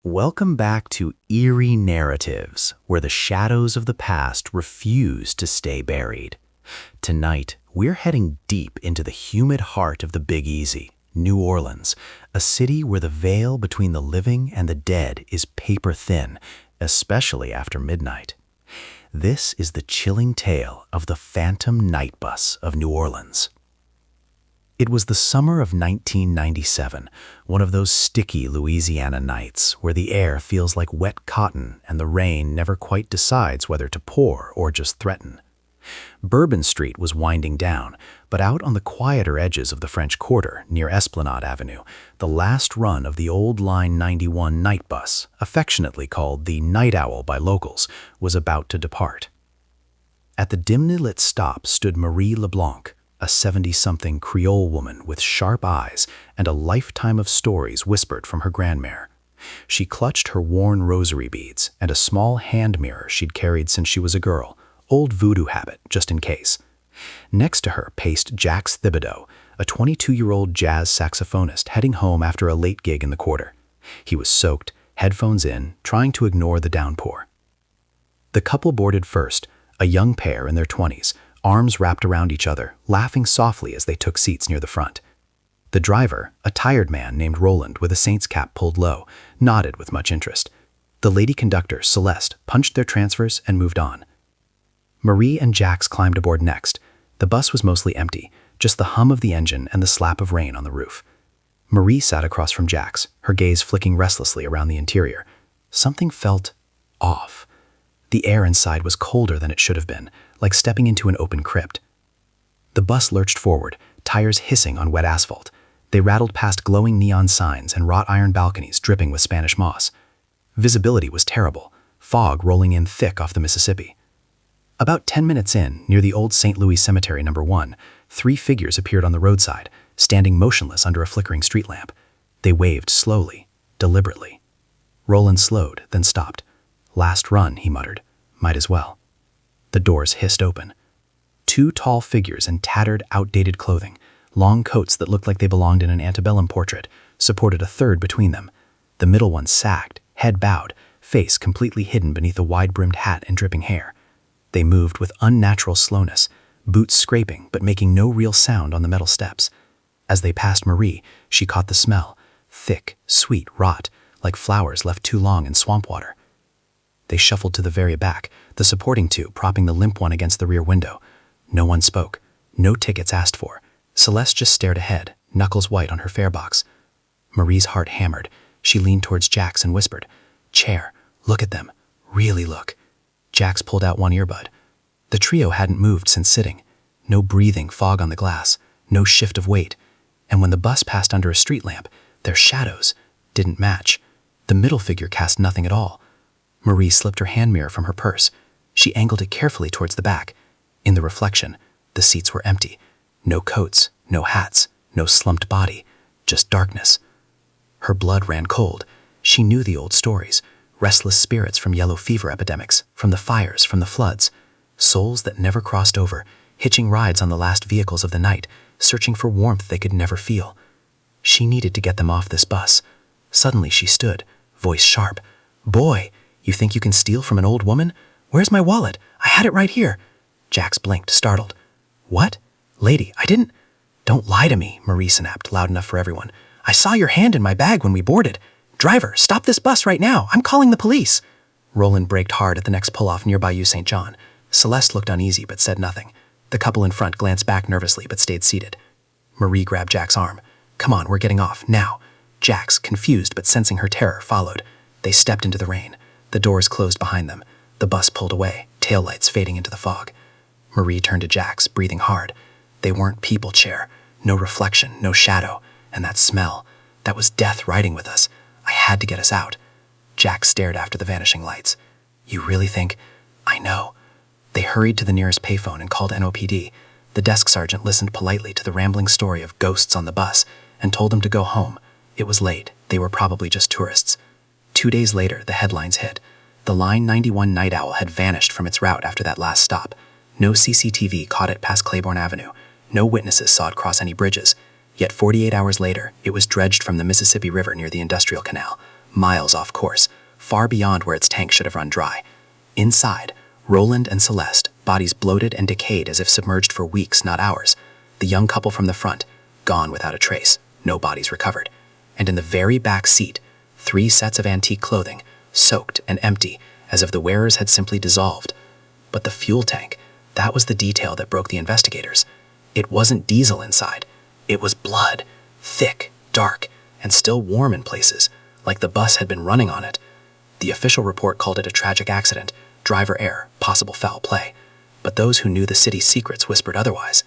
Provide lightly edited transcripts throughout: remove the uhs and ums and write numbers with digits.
Welcome back to Eerie Narratives, where the shadows of the past refuse to stay buried. Tonight, we're heading deep into the humid heart of the Big Easy, New Orleans, a city where the veil between the living and the dead is paper thin, especially after midnight. This is the chilling tale of the Phantom Night Bus of New Orleans. It was the summer of 1997, one of those sticky Louisiana nights where the air feels like wet cotton and the rain never quite decides whether to pour or just threaten. Bourbon Street was winding down, but out on the quieter edges of the French Quarter, near Esplanade Avenue, the last run of the old Line 91 night bus, affectionately called the Night Owl by locals, was about to depart. At the dimly lit stop stood Marie LeBlanc, a 70-something Creole woman with sharp eyes and a lifetime of stories whispered from her grandmère. She clutched her worn rosary beads and a small hand mirror she'd carried since she was a girl, old voodoo habit, just in case. Next to her paced Jax Thibodeau, a 22-year-old jazz saxophonist heading home after a late gig in the Quarter. He was soaked, headphones in, trying to ignore the downpour. The couple boarded first, a young pair in their 20s, arms wrapped around each other, laughing softly as they took seats near the front. The driver, a tired man named Roland with a Saints cap pulled low, nodded with much interest. The lady conductor, Celeste, punched their transfers and moved on. Marie and Jax climbed aboard next. The bus was mostly empty, just the hum of the engine and the slap of rain on the roof. Marie sat across from Jax, her gaze flicking restlessly around the interior. Something felt off. The air inside was colder than it should have been, like stepping into an open crypt. The bus lurched forward, tires hissing on wet asphalt. They rattled past glowing neon signs and wrought iron balconies dripping with Spanish moss. Visibility was terrible, fog rolling in thick off the Mississippi. About 10 minutes in, near the old St. Louis Cemetery No. 1, 3 figures appeared on the roadside, standing motionless under a flickering street lamp. They waved slowly, deliberately. Roland slowed, then stopped. "Last run," he muttered. "Might as well." The doors hissed open. 2 tall figures in tattered, outdated clothing, long coats that looked like they belonged in an antebellum portrait, supported a third between them. The middle one sagged, head bowed, face completely hidden beneath a wide-brimmed hat and dripping hair. They moved with unnatural slowness, boots scraping but making no real sound on the metal steps. As they passed Marie, she caught the smell, thick, sweet rot, like flowers left too long in swamp water. They shuffled to the very back, the supporting 2 propping the limp one against the rear window. No one spoke, no tickets asked for. Celeste just stared ahead, knuckles white on her fare box. Marie's heart hammered. She leaned towards Jax and whispered, "Chair, look at them. Really look." Jax pulled out one earbud. The trio hadn't moved since sitting. No breathing fog on the glass, no shift of weight. And when the bus passed under a street lamp, their shadows didn't match. The middle figure cast nothing at all. Marie slipped her hand mirror from her purse. She angled it carefully towards the back. In the reflection, the seats were empty. No coats, no hats, no slumped body, just darkness. Her blood ran cold. She knew the old stories. Restless spirits from yellow fever epidemics, from the fires, from the floods. Souls that never crossed over, hitching rides on the last vehicles of the night, searching for warmth they could never feel. She needed to get them off this bus. Suddenly she stood, voice sharp. "Boy, you think you can steal from an old woman? Where's my wallet? I had it right here." Jax blinked, startled. "What? Lady, I didn't—" "Don't lie to me," Marie snapped, loud enough for everyone. "I saw your hand in my bag when we boarded. Driver, stop this bus right now. I'm calling the police." Roland braked hard at the next pull-off near Bayou St. John. Celeste looked uneasy but said nothing. The couple in front glanced back nervously but stayed seated. Marie grabbed Jack's arm. "Come on, we're getting off, now." Jax, confused but sensing her terror, followed. They stepped into the rain. The doors closed behind them. The bus pulled away, taillights fading into the fog. Marie turned to Jax, breathing hard. They weren't people, Chair. No reflection, no shadow. And that smell. That was death riding with us. I had to get us out. Jax stared after the vanishing lights. "You really think—" "I know." They hurried to the nearest payphone and called NOPD. The desk sergeant listened politely to the rambling story of ghosts on the bus and told them to go home. It was late. They were probably just tourists. 2 days later, the headlines hit. The Line 91 Night Owl had vanished from its route after that last stop. No CCTV caught it past Claiborne Avenue. No witnesses saw it cross any bridges. Yet 48 hours later, it was dredged from the Mississippi River near the Industrial Canal, miles off course, far beyond where its tank should have run dry. Inside, Roland and Celeste, bodies bloated and decayed as if submerged for weeks, not hours. The young couple from the front, gone without a trace, no bodies recovered. And in the very back seat, 3 sets of antique clothing, soaked and empty, as if the wearers had simply dissolved. But the fuel tank, that was the detail that broke the investigators. It wasn't diesel inside. It was blood, thick, dark, and still warm in places, like the bus had been running on it. The official report called it a tragic accident, driver error, possible foul play. But those who knew the city's secrets whispered otherwise.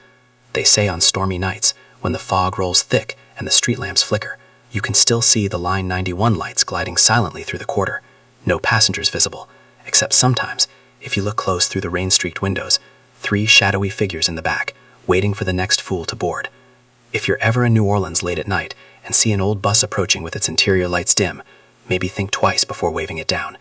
They say on stormy nights, when the fog rolls thick and the street lamps flicker, you can still see the Line 91 lights gliding silently through the quarter. No passengers visible, except sometimes, if you look close through the rain-streaked windows, 3 shadowy figures in the back, waiting for the next fool to board. If you're ever in New Orleans late at night and see an old bus approaching with its interior lights dim, maybe think twice before waving it down.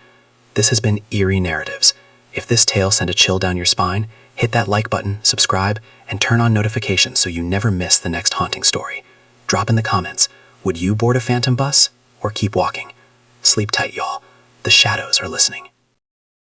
This has been Eerie Narratives. If this tale sent a chill down your spine, hit that like button, subscribe, and turn on notifications so you never miss the next haunting story. Drop in the comments, would you board a phantom bus or keep walking? Sleep tight, y'all. The shadows are listening.